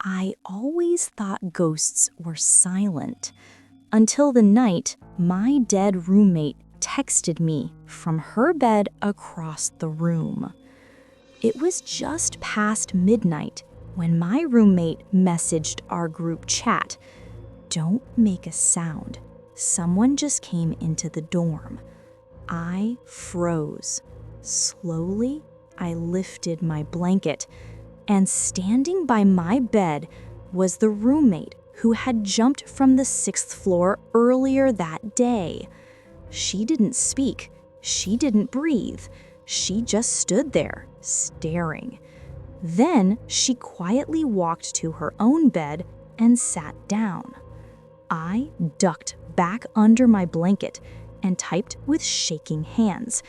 I always thought ghosts were silent until the night my dead roommate texted me from her bed across the room. It was just past midnight when my roommate messaged our group chat, "Don't make a sound. Someone just came into the dorm." I froze. Slowly, I lifted my blanket, and standing by my bed was the roommate who had jumped from the 6th floor earlier that day. She didn't speak. She didn't breathe. She just stood there, staring. Then she quietly walked to her own bed and sat down. I ducked back under my blanket and typed with shaking hands,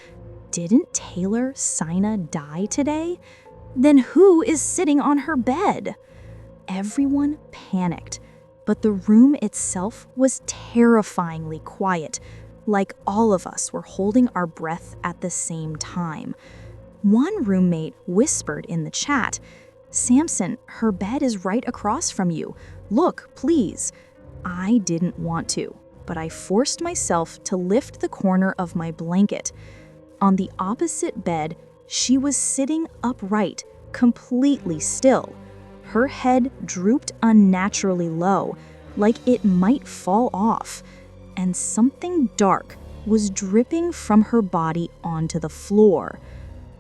"Didn't Taylor Sina die today? Then who is sitting on her bed?" Everyone panicked, but the room itself was terrifyingly quiet, like all of us were holding our breath at the same time. One roommate whispered in the chat, "Samson, her bed is right across from you. Look, please." I didn't want to, but I forced myself to lift the corner of my blanket. On the opposite bed, she was sitting upright, completely still. Her head drooped unnaturally low, like it might fall off, and something dark was dripping from her body onto the floor.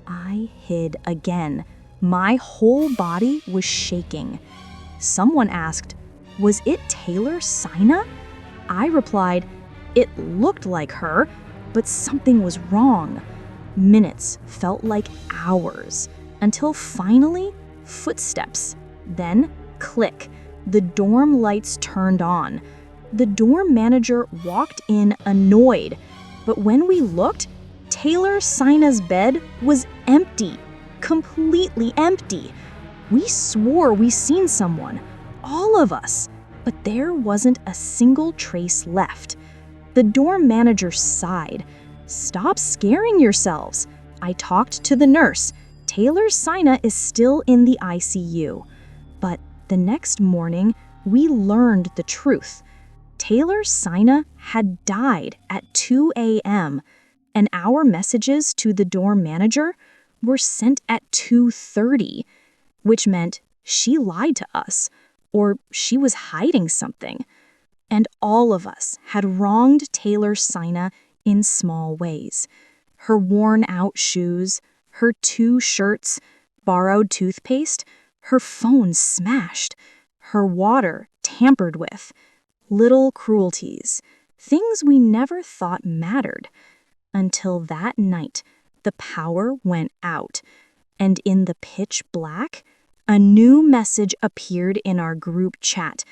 I hid again. My whole body was shaking. Someone asked, "Was it Taylor Sina?" I replied, "It looked like her, but something was wrong." Minutes felt like hours, until finally, footsteps. Then, click, the dorm lights turned on. The dorm manager walked in annoyed, but when we looked, Taylor Sina's bed was empty, completely empty. We swore we seen someone, all of us, but there wasn't a single trace left. The dorm manager sighed. "Stop scaring yourselves." I talked to the nurse. Taylor Sina is still in the ICU. But the next morning, we learned the truth. Taylor Sina had died at 2 a.m., and our messages to the dorm manager were sent at 2:30, which meant she lied to us, or she was hiding something. And all of us had wronged Taylor Sina in small ways. Her worn-out shoes, her 2 shirts, borrowed toothpaste, her phone smashed, her water tampered with. Little cruelties, things we never thought mattered. Until that night, the power went out, and in the pitch black, a new message appeared in our group chat.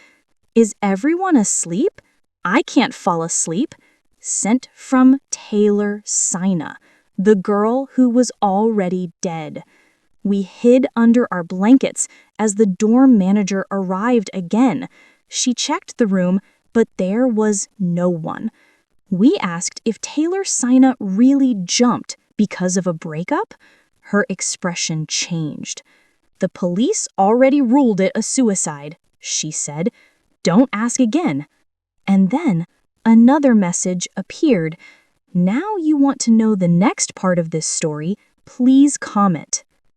"Is everyone asleep? I can't fall asleep." Sent from Taylor Sina, the girl who was already dead. We hid under our blankets as the dorm manager arrived again. She checked the room, but there was no one. We asked if Taylor Sina really jumped because of a breakup. Her expression changed. "The police already ruled it a suicide," she said. "Don't ask again." And then another message appeared. Now you want to know the next part of this story, please comment.